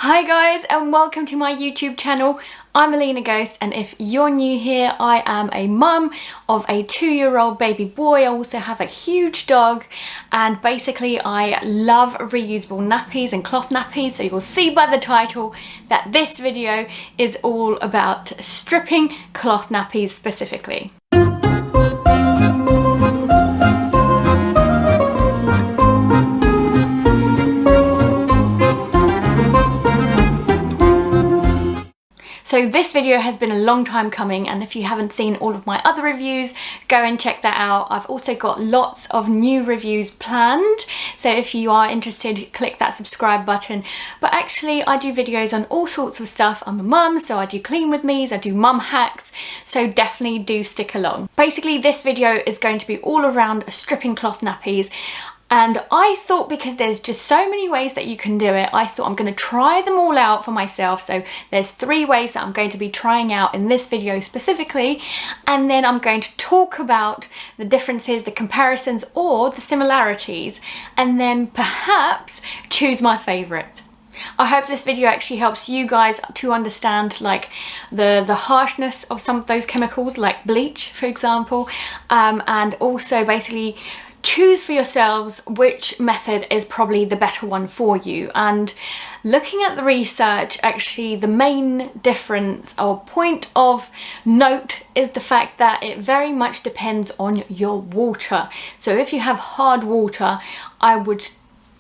Hi guys, and welcome to my YouTube channel. I'm Alina Ghost, and if you're new here, I am a mum of a 2-year-old baby boy. I also have a huge dog, and basically I love reusable nappies and cloth nappies, so you'll see by the title that this video is all about stripping cloth nappies specifically. So this video has been a long time coming, and if you haven't seen all of my other reviews, go and check that out. I've also got lots of new reviews planned, so if you are interested, click that subscribe button. But actually I do videos on all sorts of stuff. I'm a mum, so I do clean with me's, I do mum hacks, so definitely do stick along. Basically this video is going to be all around stripping cloth nappies. And I thought, because there's just so many ways that you can do it, I thought I'm going to try them all out for myself. So there's 3 ways that I'm going to be trying out in this video specifically, and then I'm going to talk about the differences, the comparisons, or the similarities, and then perhaps choose my favourite. I hope this video actually helps you guys to understand like the harshness of some of those chemicals, like bleach for example, and also basically choose for yourselves which method is probably the better one for you. And looking at the research, actually the main difference or point of note is the fact that it very much depends on your water. So if you have hard water, I would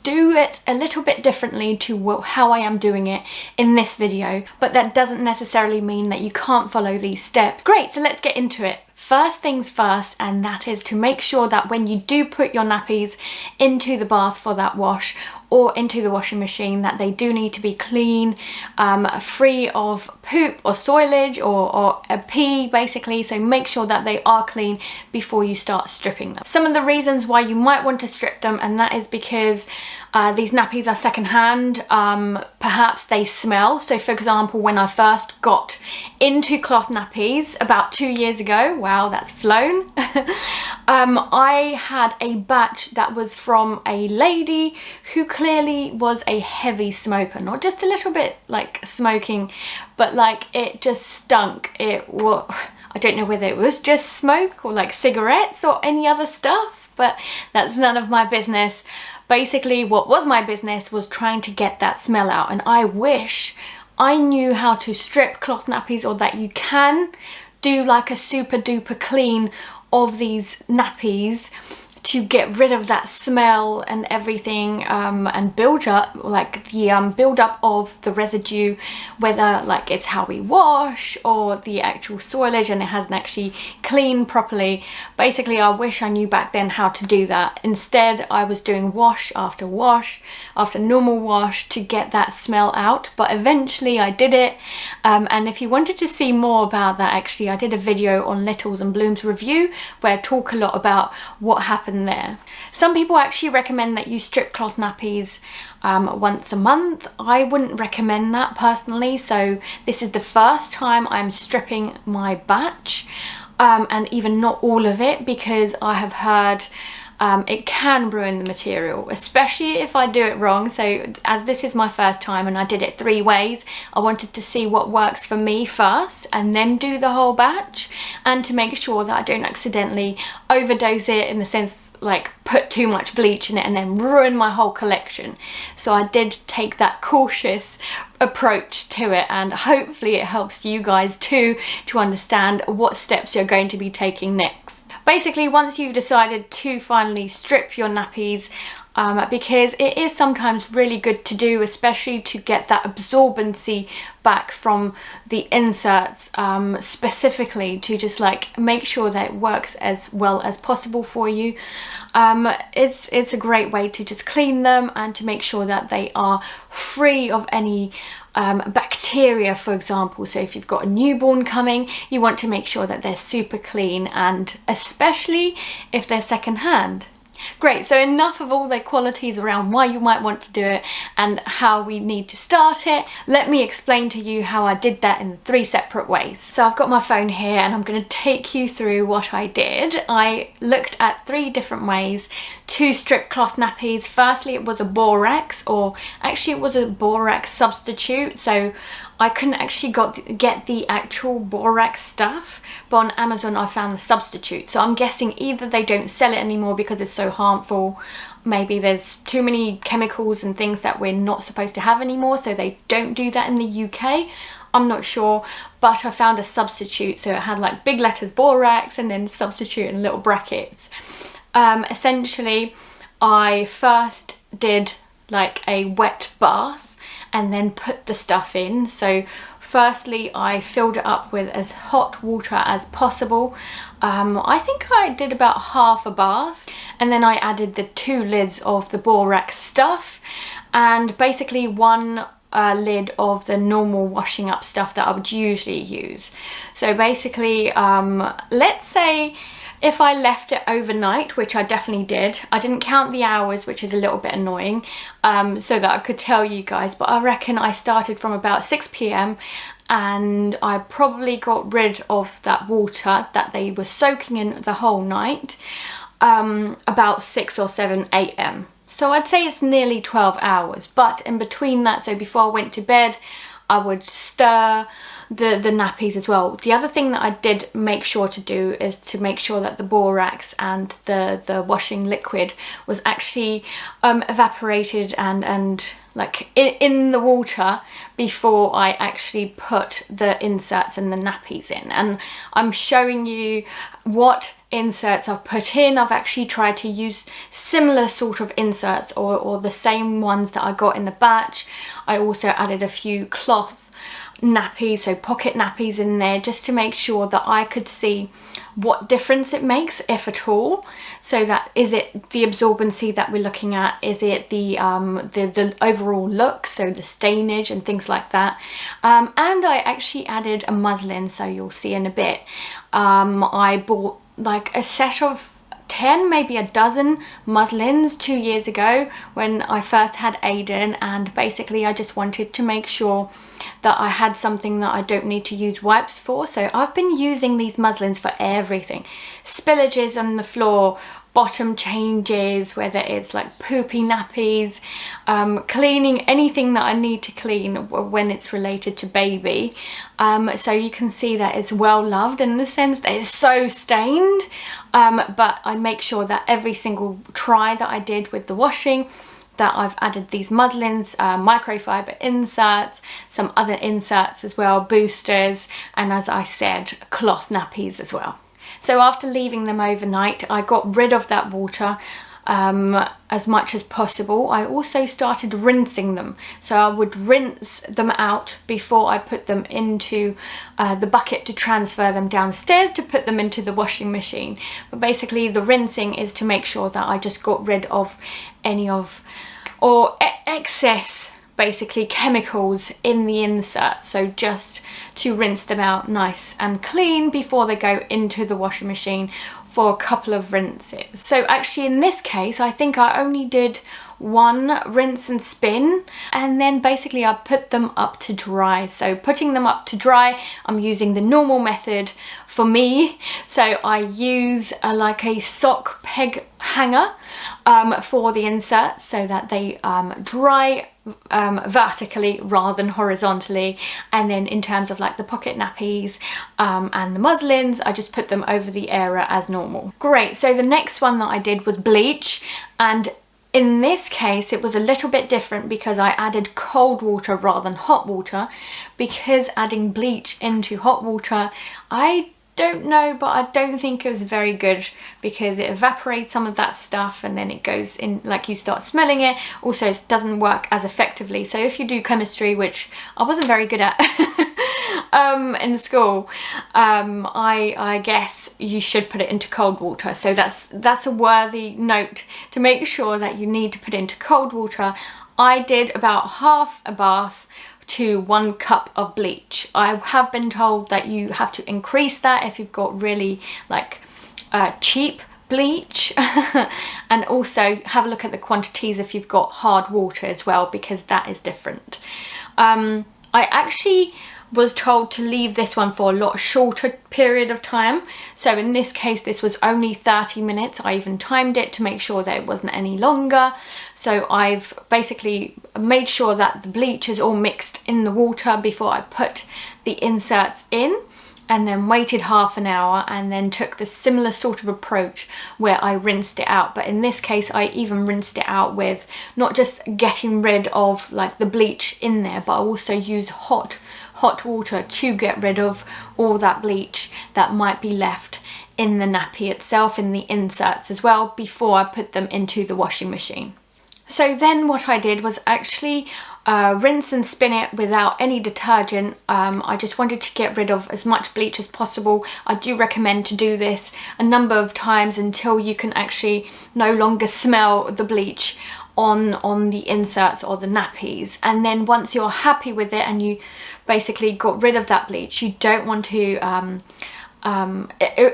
do it a little bit differently to how I am doing it in this video, but that doesn't necessarily mean that you can't follow these steps. Great, so let's get into it. First things first, and that is to make sure that when you do put your nappies into the bath for that wash or into the washing machine, that they do need to be clean, free of poop or soilage or a pee basically. So make sure that they are clean before you start stripping them. Some of the reasons why you might want to strip them, and that is because these nappies are secondhand. Perhaps they smell. So for example, when I first got into cloth nappies about 2 years ago, wow, that's flown. I had a batch that was from a lady who clearly was a heavy smoker, not just a little bit like smoking, but like it just stunk. I don't know whether it was just smoke or like cigarettes or any other stuff, but that's none of my business. Basically what was my business was trying to get that smell out, and I wish I knew how to strip cloth nappies, or that you can do like a super duper clean of these nappies to get rid of that smell and everything, and build up like the build up of the residue, whether like it's how we wash or the actual soilage and it hasn't actually cleaned properly. Basically I wish I knew back then how to do that. Instead I was doing wash after normal wash to get that smell out, but eventually I did it. And if you wanted to see more about that, actually I did a video on Littles and Bloom's review where I talk a lot about what happened there. Some people actually recommend that you strip cloth nappies once a month. I wouldn't recommend that personally, so this is the first time I'm stripping my batch, and even not all of it, because I have heard it can ruin the material, especially if I do it wrong. So as this is my first time and I did it 3 ways, I wanted to see what works for me first and then do the whole batch, and to make sure that I don't accidentally overdose it, in the sense like put too much bleach in it and then ruin my whole collection. So I did take that cautious approach to it, and hopefully it helps you guys too to understand what steps you're going to be taking next. Basically, once you've decided to finally strip your nappies, because it is sometimes really good to do, especially to get that absorbency back from the inserts, specifically to just like make sure that it works as well as possible for you. It's a great way to just clean them and to make sure that they are free of any bacteria, for example. So if you've got a newborn coming, you want to make sure that they're super clean, and especially if they're secondhand. Great, so enough of all the qualities around why you might want to do it and how we need to start it. Let me explain to you how I did that in 3 separate ways. So I've got my phone here and I'm going to take you through what I did. I looked at 3 different ways to strip cloth nappies. Firstly, it was a borax, or actually it was a borax substitute, so I couldn't actually get the actual borax stuff, but on Amazon I found the substitute. So I'm guessing either they don't sell it anymore because it's so harmful, maybe there's too many chemicals and things that we're not supposed to have anymore, so they don't do that in the UK. I'm not sure, but I found a substitute, so it had like big letters borax and then substitute in little brackets. Essentially, I first did like a wet bath and then put the stuff in. So firstly, I filled it up with as hot water as possible. I think I did about half a bath, and then I added the 2 lids of the borax stuff and basically 1 lid of the normal washing up stuff that I would usually use. So basically, let's say if I left it overnight, which I definitely did, I didn't count the hours, which is a little bit annoying, so that I could tell you guys, but I reckon I started from about 6 p.m. and I probably got rid of that water that they were soaking in the whole night about 6 or 7 a.m. So I'd say it's nearly 12 hours, but in between that, so before I went to bed, I would stir the nappies as well. The other thing that I did make sure to do is to make sure that the borax and the washing liquid was actually evaporated and like in the water before I actually put the inserts and the nappies in. And I'm showing you what inserts I've put in. I've actually tried to use similar sort of inserts or the same ones that I got in the batch. I also added a few cloth nappies, so pocket nappies in there, just to make sure that I could see what difference it makes, if at all. So that, is it the absorbency that we're looking at, is it the overall look, so the stainage and things like that. And I actually added a muslin, so you'll see in a bit. I bought like a set of 10, maybe a dozen muslins 2 years ago when I first had Aiden, and basically I just wanted to make sure that I had something that I don't need to use wipes for. So I've been using these muslins for everything. Spillages on the floor, bottom changes, whether it's like poopy nappies, cleaning anything that I need to clean when it's related to baby. So you can see that it's well loved in the sense that it's so stained, but I make sure that every single try that I did with the washing, that I've added these muslins, microfiber inserts, some other inserts as well, boosters, and as I said, cloth nappies as well. So after leaving them overnight, I got rid of that water as much as possible. I also started rinsing them. So I would rinse them out before I put them into the bucket to transfer them downstairs to put them into the washing machine. But basically the rinsing is to make sure that I just got rid of any of or excess basically chemicals in the insert, so just to rinse them out nice and clean before they go into the washing machine for a couple of rinses. So actually in this case I think I only did 1 rinse and spin, and then basically I put them up to dry. So putting them up to dry, I'm using the normal method for me. So I use like a sock peg hanger for the inserts so that they dry vertically rather than horizontally. And then in terms of like the pocket nappies and the muslins, I just put them over the area as normal. Great, so the next one that I did was bleach, and in this case it was a little bit different because I added cold water rather than hot water, because adding bleach into hot water, I don't know, but I don't think it was very good because it evaporates some of that stuff and then it goes in, like you start smelling it. Also it doesn't work as effectively. So if you do chemistry, which I wasn't very good at in school, I guess you should put it into cold water. So that's a worthy note to make sure that you need to put into cold water. I did about half a bath to 1 cup of bleach. I have been told that you have to increase that if you've got really like cheap bleach and also have a look at the quantities if you've got hard water as well, because that is different. I actually was told to leave this one for a lot shorter period of time. So in this case, this was only 30 minutes. I even timed it to make sure that it wasn't any longer. So I've basically made sure that the bleach is all mixed in the water before I put the inserts in, and then waited half an hour and then took the similar sort of approach where I rinsed it out. But in this case, I even rinsed it out with not just getting rid of like the bleach in there, but I also used hot water to get rid of all that bleach that might be left in the nappy itself, in the inserts as well, before I put them into the washing machine. So then what I did was actually rinse and spin it without any detergent. I just wanted to get rid of as much bleach as possible. I do recommend to do this a number of times until you can actually no longer smell the bleach on the inserts or the nappies. And then once you're happy with it and you basically got rid of that bleach, you don't want to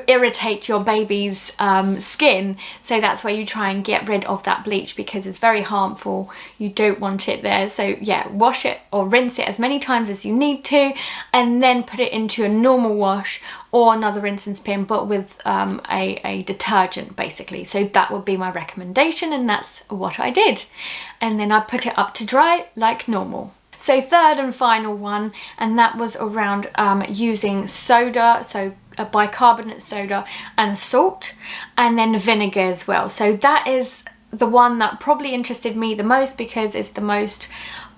irritate your baby's skin, so that's where you try and get rid of that bleach, because it's very harmful. You don't want it there. So yeah, wash it or rinse it as many times as you need to, and then put it into a normal wash or another rinse and spin, but with a detergent basically. So that would be my recommendation, and that's what I did. And then I put it up to dry like normal. So third and final one, and that was around using soda, so a bicarbonate soda and salt, and then vinegar as well. So that is the one that probably interested me the most, because it's the most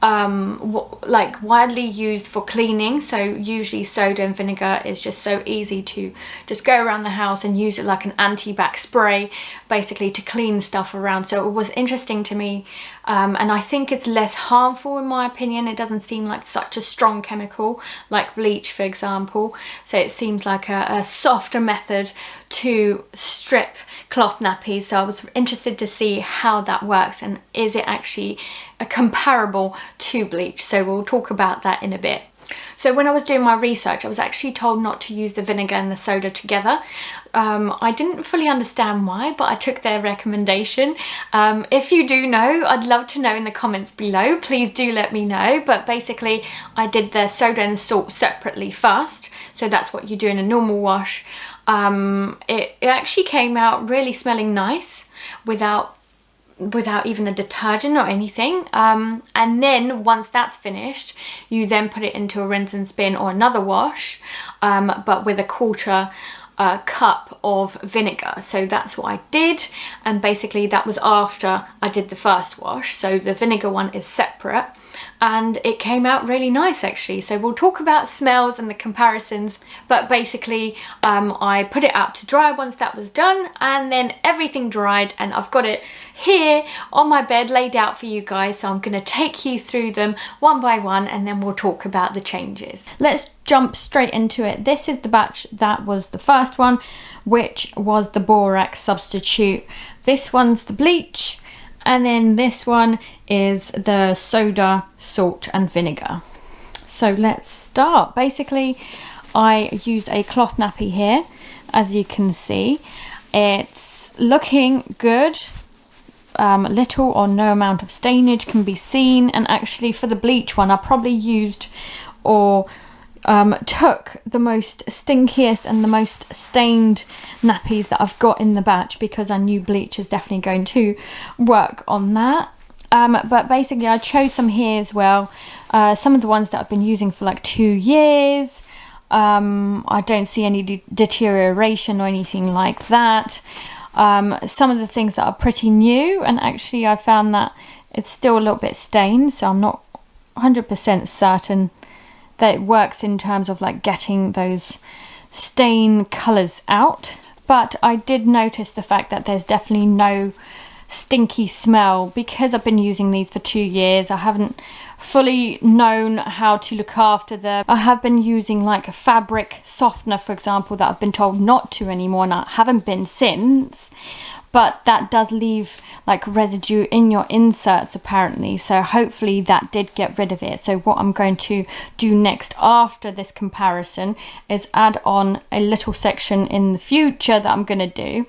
like widely used for cleaning. So usually soda and vinegar is just so easy to just go around the house and use it like an anti-bac spray basically to clean stuff around. So it was interesting to me, and I think it's less harmful in my opinion. It doesn't seem like such a strong chemical like bleach, for example. So it seems like a softer method to strip cloth nappies. So I was interested to see how that works, and is it actually comparable to bleach. So we'll talk about that in a bit. So when I was doing my research, I was actually told not to use the vinegar and the soda together. I didn't fully understand why, but I took their recommendation. If you do know, I'd love to know in the comments below. Please do let me know. But basically, I did the soda and the salt separately first. So that's what you do in a normal wash. It actually came out really smelling nice without even a detergent or anything. And then once that's finished, you then put it into a rinse and spin or another wash, but with a quarter cup of vinegar. So that's what I did, and basically that was after I did the first wash. So the vinegar one is separate, and it came out really nice actually. So we'll talk about smells and the comparisons, but basically I put it out to dry once that was done, and then everything dried, and I've got it here on my bed laid out for you guys. So I'm going to take you through them one by one, and then we'll talk about the changes. Let's jump straight into it. This is the batch that was the first one, which was the borax substitute. This one's the bleach, and then this one is the soda, salt and vinegar. So let's start. Basically, I used a cloth nappy here, as you can see. It's looking good. Little or no amount of stainage can be seen, and actually for the bleach one I probably used or took the most stinkiest and the most stained nappies that I've got in the batch, because I knew bleach is definitely going to work on that. But basically I chose some here as well, some of the ones that I've been using for like 2 years. I don't see any deterioration or anything like that. Some of the things that are pretty new, and actually I found that it's still a little bit stained, so I'm not 100% certain that it works in terms of like getting those stain colours out. But I did notice the fact that there's definitely no stinky smell, because I've been using these for 2 years. I haven't fully known how to look after them. I have been using like a fabric softener, for example, that I've been told not to anymore, and I haven't been since. but that does leave like residue in your inserts apparently, so hopefully that did get rid of it. So what I'm going to do next after this comparison is add on a little section in the future that I'm going to do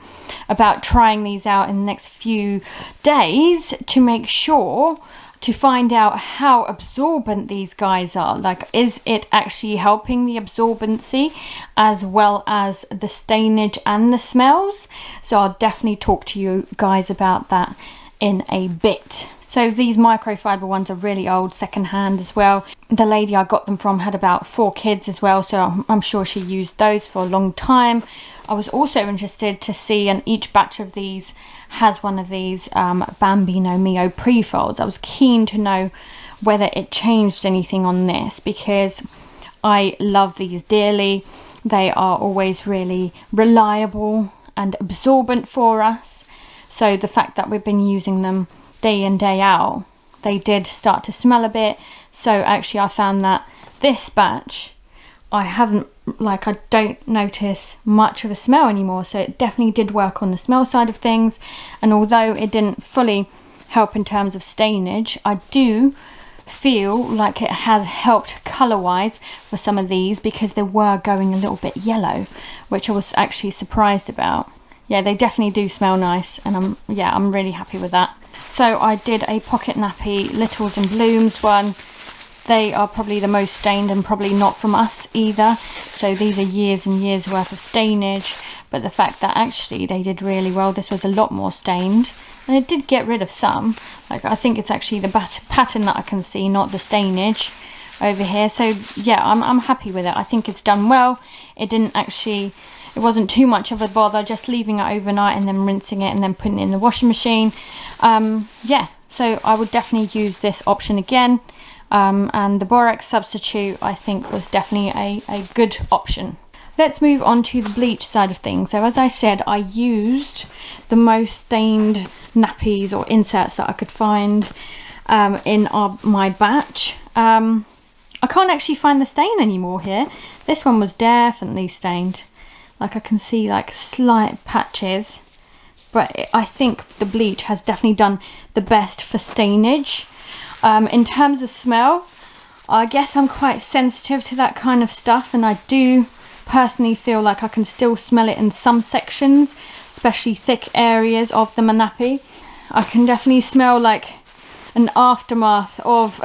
about trying these out in the next few days to make sure to find out how absorbent these guys are. Like, is it actually helping the absorbency as well as the stainage and the smells? So I'll definitely talk to you guys about that in a bit. So these microfiber ones are really old, secondhand as well. The lady I got them from had about 4 kids as well, so I'm sure she used those for a long time. I was also interested to see, and each batch of these has one of these Bambino Mio pre-folds. I was keen to know whether it changed anything on this, because I love these dearly. They are always really reliable and absorbent for us. So the fact that we've been using them day in, day out, they did start to smell a bit. So actually I found that this batch, I don't notice much of a smell anymore. So it definitely did work on the smell side of things. And although it didn't fully help in terms of stainage, I do feel like it has helped colour wise for some of these, because they were going a little bit yellow, which I was actually surprised about. Yeah, they definitely do smell nice, and I'm really happy with that. So I did a pocket nappy Littles and Blooms one. They are probably the most stained, and probably not from us either. So these are years and years worth of stainage, but the fact that actually they did really well. This was a lot more stained, and it did get rid of some. Like, I think it's actually the pattern that I can see, not the stainage over here. So yeah, I'm happy with it. I think it's done well. It wasn't too much of a bother just leaving it overnight and then rinsing it and then putting it in the washing machine. Yeah, so I would definitely use this option again. And the borax substitute, I think, was definitely a good option. Let's move on to the bleach side of things. So as I said, I used the most stained nappies or inserts that I could find in my batch. I can't actually find the stain anymore here. This one was definitely stained. Like, I can see like slight patches, but I think the bleach has definitely done the best for stainage. In terms of smell, I guess I'm quite sensitive to that kind of stuff, and I do personally feel like I can still smell it in some sections, especially thick areas of the nappy. I can definitely smell like an aftermath of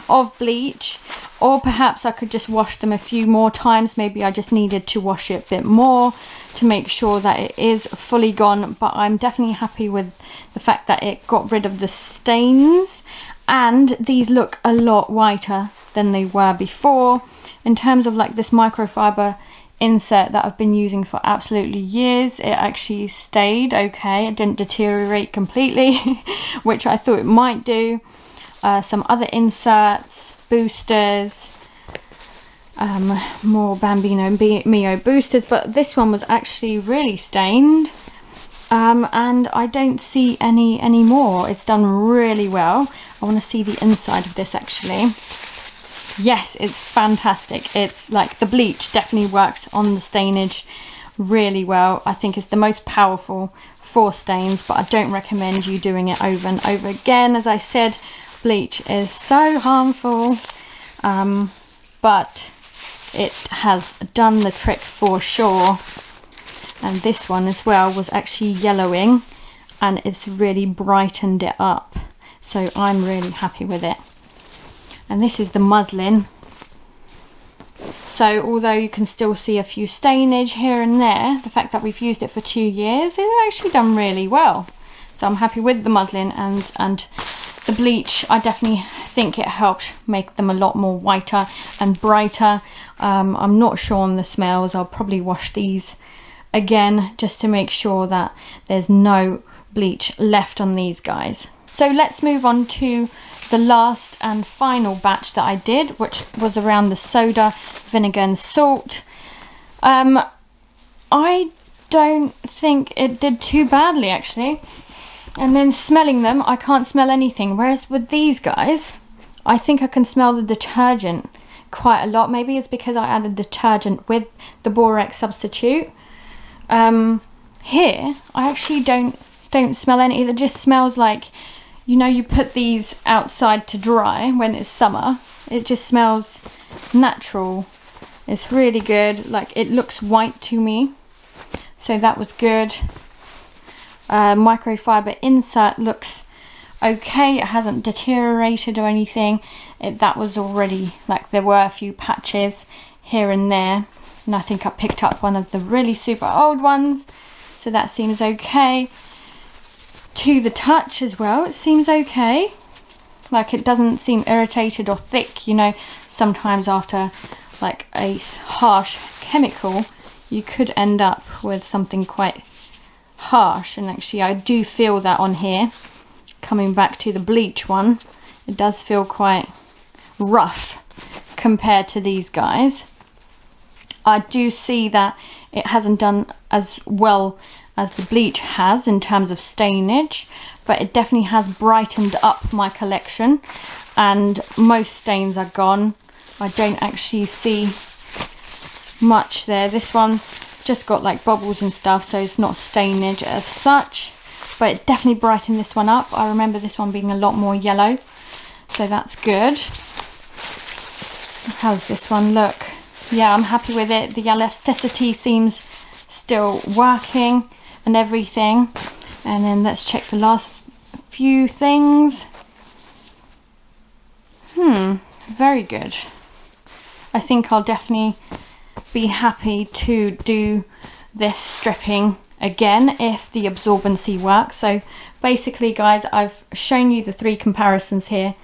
of bleach, or perhaps I could just wash them a few more times. Maybe I just needed to wash it a bit more to make sure that it is fully gone, but I'm definitely happy with the fact that it got rid of the stains, and these look a lot whiter than they were before. In terms of like this microfiber insert that I've been using for absolutely years, it actually stayed okay. It didn't deteriorate completely, which I thought it might do. Some other inserts, boosters, more Bambino Mio boosters, but this one was actually really stained, and I don't see any more. It's done really well. I want to see the inside of this actually. Yes, it's fantastic. It's like the bleach definitely works on the stainage really well. I think it's the most powerful for stains, but I don't recommend you doing it over and over again. As I said, bleach is so harmful, but it has done the trick for sure. And this one as well was actually yellowing, and it's really brightened it up. So I'm really happy with it. And this is the muslin. So although you can still see a few stainage here and there, the fact that we've used it for 2 years, it's actually done really well. So I'm happy with the muslin, and the bleach, I definitely think it helped make them a lot more whiter and brighter. I'm not sure on the smells. I'll probably wash these again just to make sure that there's no bleach left on these guys. So let's move on to the last and final batch that I did, which was around the soda, vinegar and salt. I don't think it did too badly actually. And then smelling them, I can't smell anything. Whereas with these guys, I think I can smell the detergent quite a lot. Maybe it's because I added detergent with the borax substitute. here I actually don't smell any. It just smells like, you know, you put these outside to dry when it's summer. It just smells natural. It's really good. Like, it looks white to me, so that was good. Microfiber insert looks okay. It hasn't deteriorated or anything. That was already, like, there were a few patches here and there, and I think I picked up one of the really super old ones, so that seems okay. To the touch as well, it seems okay. Like, it doesn't seem irritated or thick. You know, sometimes after like a harsh chemical you could end up with something quite harsh, and actually I do feel that on here. Coming back to the bleach one, it does feel quite rough compared to these guys. I do see that it hasn't done as well as the bleach has in terms of stainage, but it definitely has brightened up my collection, and most stains are gone. I don't actually see much there. This one just got like bubbles and stuff, so it's not stainage as such, but it definitely brightened this one up. I remember this one being a lot more yellow, so that's good. How's this one look? Yeah, I'm happy with it. The elasticity seems still working and everything. And then let's check the last few things. Very good. I think I'll definitely be happy to do this stripping again if the absorbency works. So basically, guys, I've shown you the 3 comparisons here,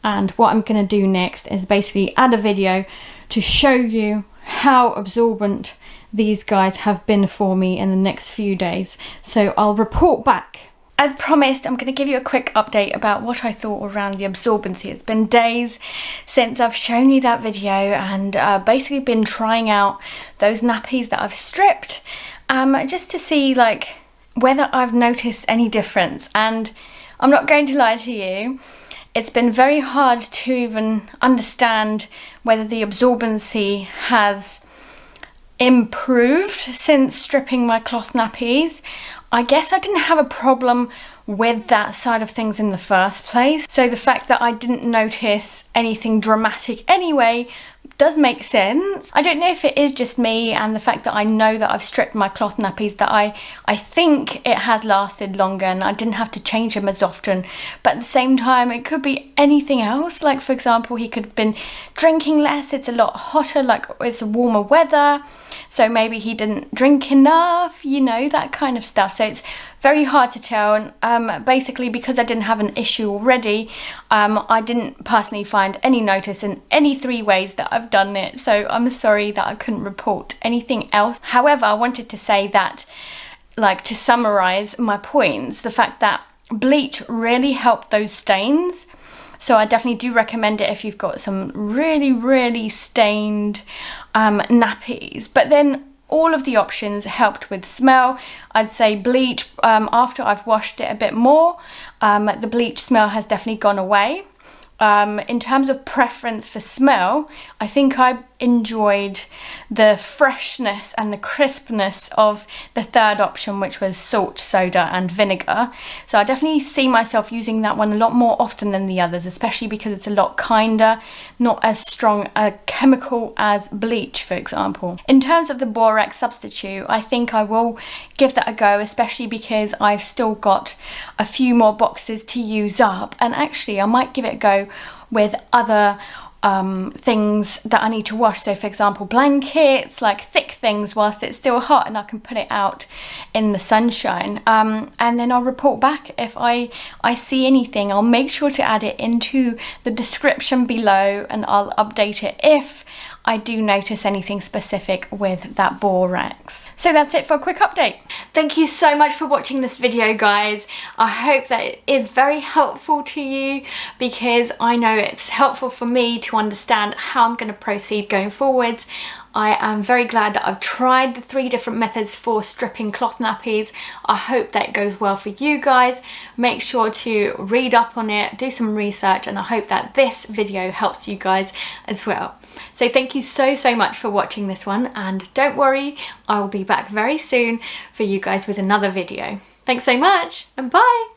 and what I'm going to do next is basically add a video to show you how absorbent these guys have been for me in the next few days. So I'll report back. As promised, I'm going to give you a quick update about what I thought around the absorbency. It's been days since I've shown you that video, and basically been trying out those nappies that I've stripped, just to see like whether I've noticed any difference. And I'm not going to lie to you, it's been very hard to even understand whether the absorbency has improved since stripping my cloth nappies. I guess I didn't have a problem with that side of things in the first place, so the fact that I didn't notice anything dramatic anyway does make sense. I don't know if it is just me and the fact that I know that I've stripped my cloth nappies, that I think it has lasted longer and I didn't have to change them as often, but at the same time it could be anything else. Like, for example, he could have been drinking less, it's a lot hotter, like it's warmer weather, so maybe he didn't drink enough, you know, that kind of stuff. So it's very hard to tell, and basically because I didn't have an issue already, I didn't personally find any notice in any 3 ways that I've done it, so I'm sorry that I couldn't report anything else. However, I wanted to say that, like, to summarize my points, the fact that bleach really helped those stains, so I definitely do recommend it if you've got some really stained nappies. But then all of the options helped with smell. I'd say bleach, after I've washed it a bit more, the bleach smell has definitely gone away. In terms of preference for smell, I think I enjoyed the freshness and the crispness of the third option, which was salt, soda and vinegar. So I definitely see myself using that one a lot more often than the others, especially because it's a lot kinder, not as strong a chemical as bleach, for example. In terms of the borax substitute, I think I will give that a go, especially because I've still got a few more boxes to use up, and actually I might give it a go with other things that I need to wash. So for example, blankets, like thick things whilst it's still hot and I can put it out in the sunshine, and then I'll report back if I see anything. I'll make sure to add it into the description below, and I'll update it if I do notice anything specific with that borax. So that's it for a quick update. Thank you so much for watching this video, guys. I hope that it is very helpful to you, because I know it's helpful for me to to understand how I'm going to proceed going forwards. I am very glad that I've tried the 3 different methods for stripping cloth nappies. I hope that goes well for you guys. Make sure to read up on it, do some research, and I hope that this video helps you guys as well. So thank you so much for watching this one, and don't worry, I will be back very soon for you guys with another video. Thanks so much, and bye!